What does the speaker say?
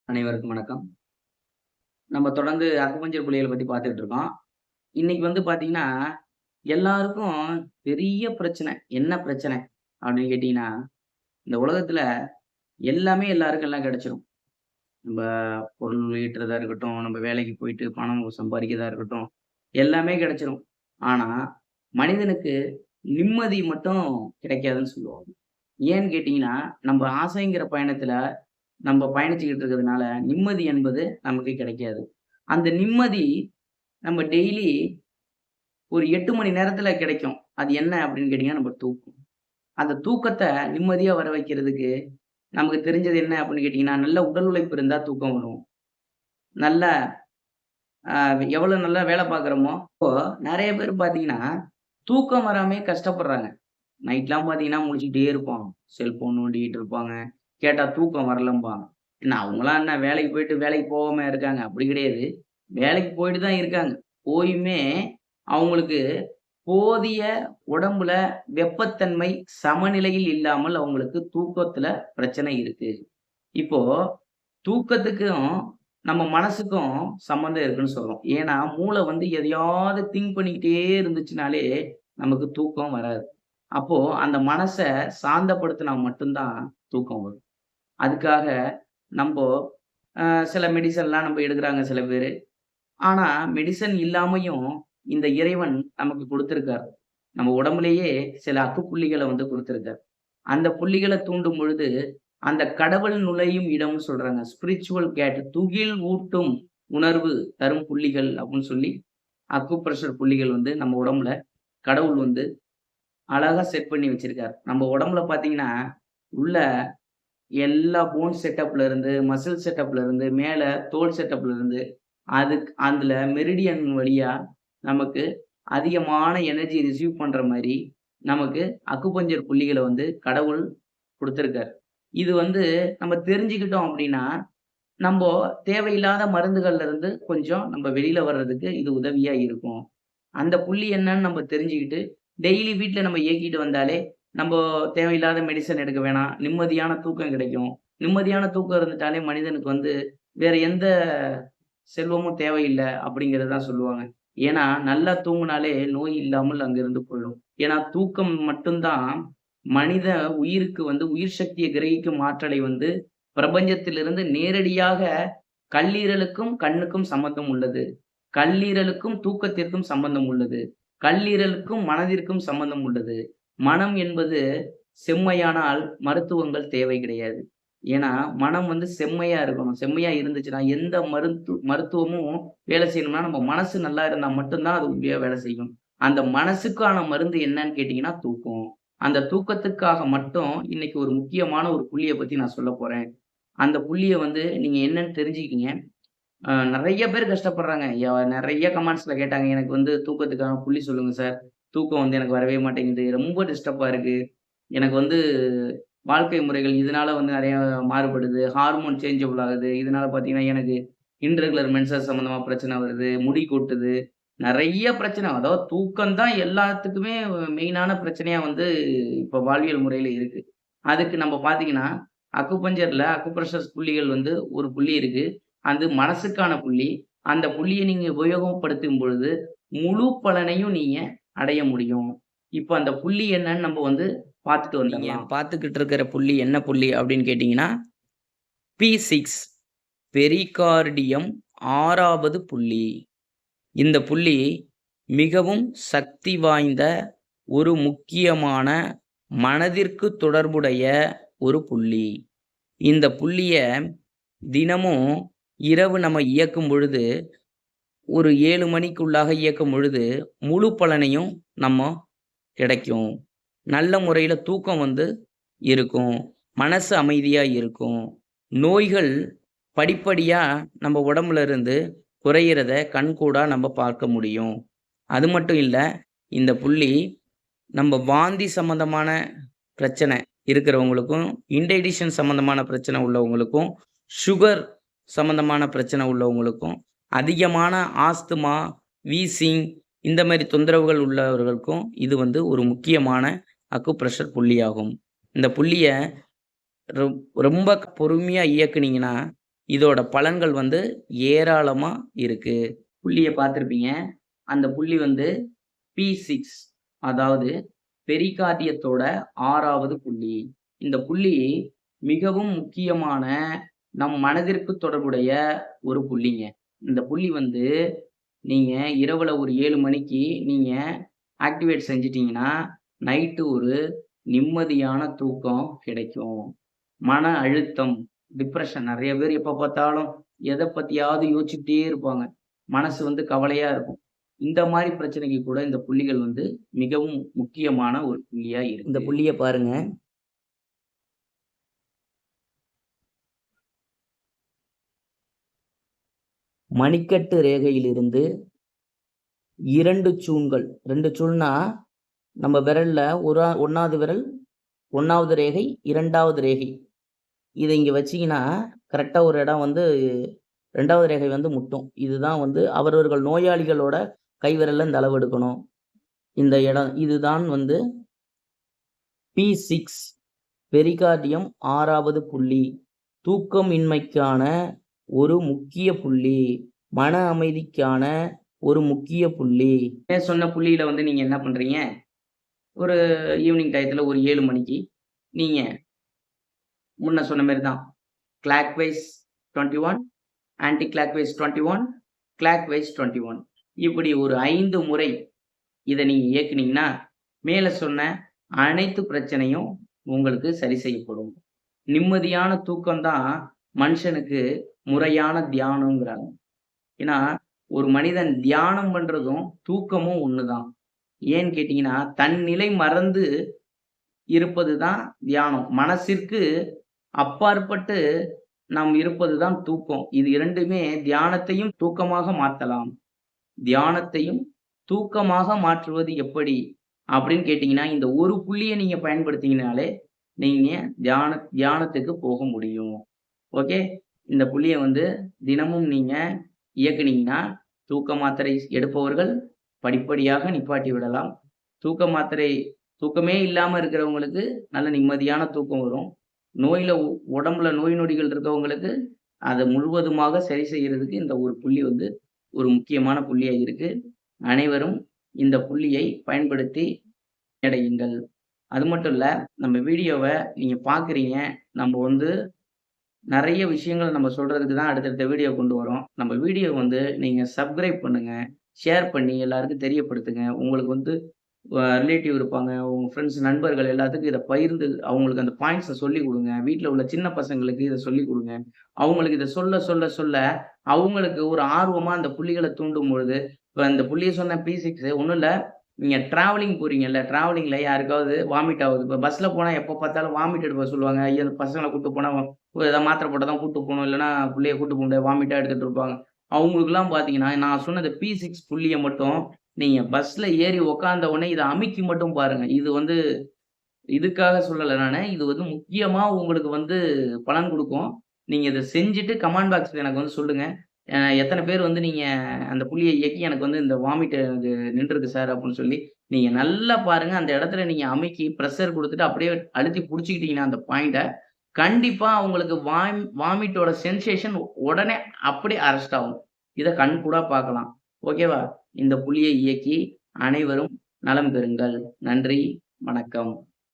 அனைவருக்கும் வணக்கம். நம்ம தொடர்ந்து அக்குபஞ்சர் புள்ளிகள பத்தி பார்த்துட்டு இருக்கோம். இன்னைக்கு வந்து பார்த்தீங்கன்னா, எல்லாருக்கும் பெரிய பிரச்சனை. என்ன பிரச்சனை அப்படின்னு கேட்டீங்கன்னா, இந்த உலகத்துல எல்லாமே எல்லாருக்கும் எல்லாம் கிடைச்சிரும். நம்ப பொருள் ஈட்டுறதா இருக்கட்டும், நம்ம வேலைக்கு போயிட்டு பணம் சம்பாரிக்கிறதா இருக்கட்டும், எல்லாமே கிடைச்சிரும். ஆனா, மனிதனுக்கு நிம்மதி மட்டும் கிடைக்காதுன்னு சொல்லுவாங்க. ஏன்னு கேட்டீங்கன்னா, நம்ம ஆசைங்கிற பயணத்துல நம்ம பயணிச்சுக்கிட்டு இருக்கிறதுனால, நிம்மதி என்பது நமக்கு கிடைக்காது. அந்த நிம்மதி நம்ம டெய்லி ஒரு 8 மணி நேரத்துல கிடைக்கும். அது என்ன அப்படின்னு கேட்டீங்கன்னா, நம்ம தூக்கம். அந்த தூக்கத்த நிம்மதியா வர வைக்கிறதுக்கு, நமக்கு தெரிஞ்சது என்ன அப்படின்னு கேட்டீங்கன்னா, நல்ல உடல் உழைப்பு இருந்தா தூக்கம் வரும். நல்ல அ எவ்வளோ நல்லா வேலை பார்க்குறோமோ, இப்போ நெறைய பேர் பார்த்தீங்கன்னா, தூக்கம் வராமயே கஷ்டப்படுறாங்க. நைட்லாம் பார்த்தீங்கன்னா, முழிச்சுக்கிட்டே இருப்பாங்க. செல்ஃபோன் நோண்டிட்டு இருப்பாங்க. கேட்டா தூக்கம் வரலம்பாங்க. என்ன அவங்கலாம் என்ன வேலைக்கு போயிட்டு வேலைக்கு போகாம இருக்காங்க? அப்படி கிடையாது. வேலைக்கு போயிட்டு தான் இருக்காங்க. போயுமே அவங்களுக்கு போதிய உடம்புல வெப்பத்தன்மை சமநிலையில் இல்லாமல் அவங்களுக்கு தூக்கத்துல பிரச்சனை இருக்கு. இப்போ தூக்கத்துக்கும் நம்ம மனசுக்கும் சம்மந்தம் இருக்குன்னு சொல்றோம். ஏன்னா, மூளை வந்து எதையாவது திங்க் பண்ணிக்கிட்டே இருந்துச்சுனாலே, நமக்கு தூக்கம் வராது. அப்போ அந்த மனச சாந்தப்படுத்தினா மட்டும் தான் தூக்கம் வரும். அதுக்காக நம்போ அ சில மெடிசன்லாம் நம்ப எடுக்குறாங்க சில பேரு. ஆனா, மெடிசன் இல்லாமயும் இந்த இறைவன் நமக்கு குடுத்திருக்கார். நம்ம உடம்புலேயே சில அக்குப்புள்ளிகள வந்து குடுத்திருக்கார். அந்த புள்ளிகள தூண்டும் பொழுது, அந்த கடவுள் நுழையும் இடம்னு சொல்றாங்க. ஸ்பிரிச்சுவல் கேட் துகில் ஊட்டும் உணர்வு தரும் புள்ளிகள் அப்டின்னு சொல்லி, அக்குப்ரெஷர் புள்ளிகள் வந்து நம்ம உடம்புல கடவுள் வந்து அழகா செட் பண்ணி வச்சிருக்கார். நம்ம உடம்புல பார்த்தீங்கன்னா, உள்ள எல்லா போன் செட்டப்ல இருந்து, மசில் செட்டப்ல இருந்து, மேல தோல் செட்டப்ல இருந்து, அதுல மெரிடியன் வழியா நமக்கு அதிகமான எனர்ஜி ரிசீவ் பண்ற மாரி, நமக்கு அக்குபஞ்சர் புள்ளிகள வந்து கடவுள் குடுத்திருக்காரு. இது வந்து நம்ம தெரிஞ்சுக்கிட்டோம் அப்டின்னா, நம்போ தேவையில்லாத மருந்துகள்ல இருந்து கொஞ்சம் நம்ம வெளில வர்றதுக்கு இது உதவியா இருக்கும். அந்த புள்ளி என்னன்னு நம்ம தெரிஞ்சுக்கிட்டு, டெய்லி வீட்ல நம்ம இயக்கிட்டு வந்தாலே, நம்போ தேவையில்லாத மெடிசன் எடுக்க வேணாம். நிம்மதியான தூக்கம் கிடைக்கும். நிம்மதியான தூக்கம் இருந்துட்டாலே மனிதனுக்கு வந்து வேற எந்த செல்வமும் தேவையில்ல அப்படிங்கிறது தான் சொல்லுவாங்க. ஏன்னா, நல்லா தூங்குனாலே நோய் இல்லாமல் அங்கிருந்து போயிடும். ஏன்னா, தூக்கம் மட்டும் தான் மனித உயிருக்கு வந்து உயிர் சக்திய கிரகிக்கும் ஆற்றலை வந்து பிரபஞ்சத்திலிருந்து நேரடியாக கல்லீரலுக்கும், கண்ணுக்கும் சம்மந்தம் உள்ளது. கல்லீரலுக்கும், தூக்கத்திற்கும் சம்பந்தம் உள்ளது. கல்லீரலுக்கும், மனதிற்கும் சம்பந்தம் உள்ளது. மனம் என்பது செம்மையானால் மருத்துவங்கள் தேவை கிடையாது. ஏன்னா, மனம் வந்து செம்மையா இருக்கணும். செம்மையா இருந்துச்சுன்னா, எந்த மருத்துவமும் வேலை செய்யணும்னா, நம்ம மனசு நல்லா இருந்தா மட்டும் தான் அது உறுதியா வேலை செய்யும். அந்த மனசுக்கான மருந்து என்னன்னு கேட்டீங்கன்னா, தூக்கம். அந்த தூக்கத்துக்காக மட்டும் இன்னைக்கு ஒரு முக்கியமான ஒரு புள்ளிய பத்தி நான் சொல்லப் போறேன். அந்த புள்ளிய வந்து நீங்க என்னன்னு தெரிஞ்சுக்கிங்க. நெறைய பேர் கஷ்டப்படுறாங்க. நெறைய கமெண்ட்ஸ்ல கேட்டாங்க. எனக்கு வந்து தூக்கத்துக்கான புள்ளி சொல்லுங்க சார். தூக்கம் வந்து எனக்கு வரவே மாட்டேங்குது. ரொம்ப டிஸ்டர்பா இருக்கு. எனக்கு வந்து வாழ்க்கை முறைகள் இதனால வந்து நெறைய மாறுபடுது. ஹார்மோன் சேஞ்சபிள் ஆகுது. இதனால பார்த்தீங்கன்னா, எனக்கு இர்ரெகுலர் மென்சஸ் சம்மந்தமா பிரச்சனை வருது. முடி கொட்டுது. நெறைய பிரச்சனை. அதாவது தூக்கம் தான் எல்லாத்துக்குமே மெயினான பிரச்சனையா வந்து இப்ப வாழ்வியல் முறையில இருக்கு. அதுக்கு நம்ம பார்த்தீங்கன்னா, அக்குபஞ்சர்ல அக்குப்ரெஷர் புள்ளிகள் வந்து ஒரு புள்ளி இருக்கு. அது மனசுக்கான புள்ளி. அந்த புள்ளிய நீங்க உபயோகப்படுத்தும் பொழுது, முழு பலனையும் நீங்க அடைய முடியும். இப்ப அந்த புள்ளி என்னன்னு நம்ம வந்து பார்த்துட்டு வந்துரலாம். நீங்க பார்த்துக்கிட்டு இருக்கிற புள்ளி என்ன புள்ளி அப்படின்னு கேட்டீங்கன்னா, P6 பெரிகார்டியம் 6வது புள்ளி. இந்த புள்ளி மிகவும் சக்தி வாய்ந்த ஒரு முக்கியமான மனதிற்கு தொடர்புடைய ஒரு புள்ளி. இந்த புள்ளிய தினமும் இரவு நம்ம இயக்கும் பொழுது, ஒரு 7 மணிக்குள்ளாக இயக்கும் பொழுது, முழு பலனையும் நம்ம கிடைக்கும். நல்ல முறையில தூக்கம் வந்து இருக்கும். மனசு அமைதியா இருக்கும். நோய்கள் படிப்படியா நம்ம உடம்புல இருந்து குறையிறத கண்கூடா நம்ம பார்க்க முடியும். அது மட்டும் இல்ல, இந்த புள்ளி நம்ம வாந்தி சம்மந்தமான பிரச்சனை இருக்கிறவங்களுக்கும், இன்டைஜஷன் சம்மந்தமான பிரச்சனை உள்ளவங்களுக்கும், சுகர் சம்மந்தமான பிரச்சனை உள்ளவங்களுக்கும், அதிகமான ஆஸ்துமா, வீசிங் இந்த மாரி தொந்தரவுகள் உள்ளவர்களுக்கும் இது வந்து ஒரு முக்கியமான அக்குப்ரெஷர் புள்ளியாகும். இந்த புள்ளிய ரொம்ப பொறுமையா இயக்குனீங்கன்னா, இதோட பலன்கள் வந்து ஏராளமா இருக்கு. புள்ளிய பார்த்திருப்பீங்க. அந்த புள்ளி வந்து P6 அதாவது பெரிகார்டியத்தோட 6வது புள்ளி. இந்த புள்ளி மிகவும் முக்கியமான நம் மனதிற்கு தொடர்புடைய ஒரு புள்ளிங்க. இந்த புள்ளி வந்து நீங்க இரவுல ஒரு 7 மணிக்கு நீங்க ஆக்டிவேட் செஞ்சுட்டீங்கன்னா, நைட்டு ஒரு நிம்மதியான தூக்கம் கிடைக்கும். மன அழுத்தம், டிப்ரஷன் நெறைய பேர் எப்ப பார்த்தாலும் எத பத்தியாவது யோசிச்சுக்கிட்டே இருப்பாங்க. மனசு வந்து கவலையா இருக்கும். இந்த மாரி பிரச்சனைக்கு கூட இந்த புள்ளிகள் வந்து மிகவும் முக்கியமான ஒரு புள்ளியா இருக்கு. இந்த புள்ளிய பாருங்க. மணிக்கட்டு ரேகையிலிருந்து 2 சூழ்கள் 2 சூழ்னா நம்ம விரல்ல 1வது விரல் 1வது ரேகை, 2வது ரேகை. இத இங்க வச்சீங்கன்னா, கரெக்ட்டா ஒரு இடம் வந்து 2வது ரேகை வந்து முட்டும். இதுதான் வந்து அவரவர்கள் நோயாளிகளோட கைவிரல்ல இந்த அளவு எடுக்கணும். இந்த இடம் இதுதான் வந்து P6 பெரிகார்டியம் 6வது புள்ளி. தூக்கமின்மைக்கான ஒரு முக்கிய புள்ளி. மன அமைதிக்கான ஒரு முக்கிய புள்ளி. சொன்ன புள்ளியில வந்து நீங்க என்ன பண்றீங்க? ஒரு ஈவினிங் டயத்துல ஒரு 7 மணிக்கு நீங்க முன்ன சொன்ன மாரி தான். Clock wise 21, anti clock wise 21, clock wise 21 இப்படி ஒரு 5 முறை இத நீங்க இயக்குனீங்கன்னா, மேல சொன்ன அனைத்து பிரச்சனையும் உங்களுக்கு சரி செய்யப்படும். நிம்மதியான தூக்கம் தான் மனுஷனுக்கு முறையான தியானம்ங்கிறாங்க. ஏன்னா, ஒரு மனிதன் தியானம் பண்றதும், தூக்கமும் ஒண்ணுதான். ஏன்னு கேட்டீங்கன்னா, தன் நிலை மறந்து இருப்பது தான் தியானம். மனசிற்கு அப்பாற்பட்டு நாம் இருப்பது தான் தூக்கம். இது 2மே தியானத்தையும் தூக்கமாக மாத்தலாம். தியானத்தையும் தூக்கமாக மாற்றுவது எப்படி? அப்படின்னு கேட்டீங்கன்னா, இந்த ஒரு புள்ளிய நீங்க பயன்படுத்தினீங்கனாலே, நீங்க தியானத்துக்கு போக முடியும். ஓகே. இந்த புள்ளிய வந்து தினமும் நீங்க இயக்குனீங்கன்னா, தூக்க மாத்திரை எடுப்பவர்கள் படிப்படியாக நிப்பாட்டி விடலாம். தூக்க மாத்திரை தூக்கமே இல்லாம இருக்கிறவங்களுக்கு நல்ல நிம்மதியான தூக்கம் வரும். நோயில உடம்புல நோய் நொடிகள் இருக்கவங்களுக்கு, அத முழுவதுமாக சரி செய்யறதுக்கு இந்த ஒரு புள்ளி வந்து ஒரு முக்கியமான புள்ளியா இருக்கு. அனைவரும் இந்த புள்ளியை பயன்படுத்தி அடையுங்கள். அது மட்டும் இல்ல, நம்ம வீடியோவ நீங்க பார்க்குறீங்க. நம்ம வந்து நெறைய விஷயங்கள் நம்ம சொல்றதுக்கு தான் அடுத்தடுத்த வீடியோ கொண்டு வரோம். நம்ம வீடியோ வந்து நீங்க சப்ஸ்கிரைப் பண்ணுங்க. ஷேர் பண்ணி எல்லாருக்கும் தெரியப்படுத்துங்க. உங்களுக்கு வந்து ரிலேட்டிவ் இருப்பாங்க. உங்க ஃப்ரெண்ட்ஸ், நண்பர்கள் எல்லாத்துக்கும் இத பகிர்ந்து அவங்களுக்கு அந்த பாயிண்ட்ஸ சொல்லிக் குடுங்க. வீட்ல உள்ள சின்ன பசங்களுக்கு இத சொல்லிக் குடுங்க. அவங்களுக்கு இத சொல்ல, சொல்ல, சொல்ல அவங்களுக்கு ஒரு ஆர்வமா அந்த புள்ளிகள தூண்டும் பொழுது, இப்ப இந்த புள்ளிய சொன்ன P6 ஒண்ணும் இல்ல. நீங்க டிராவலிங் போறீங்கல்ல, டிராவலிங்ல யாருக்காவது வாமிட் ஆவுது. இப்ப பஸ்ல போனா எப்ப பார்த்தாலும் வாமிட் எடுக்க சொல்லுவாங்க. ஐயோ! அந்த பசங்கள கூட்டு போனா ஏதாவது மாத்திரை போட்டா தான் கூட்டு போணும். இல்லன்னா புள்ளைய கூட்டு போ முடியாது. வாமிட்டா எடுத்துட்டு இருப்பாங்க. அவங்களுக்கெல்லாம் பார்த்தீங்கன்னா, நான் சொன்ன இந்த P6 புள்ளிய மட்டும் நீங்க பஸ்ல ஏறி உட்கார்ந்த உடனே இத அமுக்கி மட்டும் பாருங்க. இது வந்து இதுக்காக சொல்லல நானு. இது வந்து முக்கியமா உங்களுக்கு வந்து பலன் குடுக்கும். நீங்க இத செஞ்சுட்டு கமெண்ட் பாக்ஸ்ல எனக்கு வந்து சொல்லுங்க. எத்தன பேர் வந்து நீங்க அந்த புள்ளிய இயக்கி எனக்கு வந்து இந்த வாமிட் எனக்கு நின்றுருக்கு சார் அப்படின்னு சொல்லி, நீங்க நல்லா பாருங்க. அந்த இடத்துல நீங்க அமுக்கி பிரஷர் குடுத்துட்டு அப்படியே அழுத்தி புடிச்சுக்கிட்டீங்கன்னா அந்த பாயிண்ட்ட, கண்டிப்பா உங்களுக்கு வாமிட்டோட சென்சேஷன் உடனே அப்படியே அரெஸ்ட் ஆகும். இத கண்கூடா பார்க்கலாம். ஓகேவா? இந்த புள்ளியை இயக்கி அனைவரும் நலம் பெறுங்கள். நன்றி, வணக்கம்.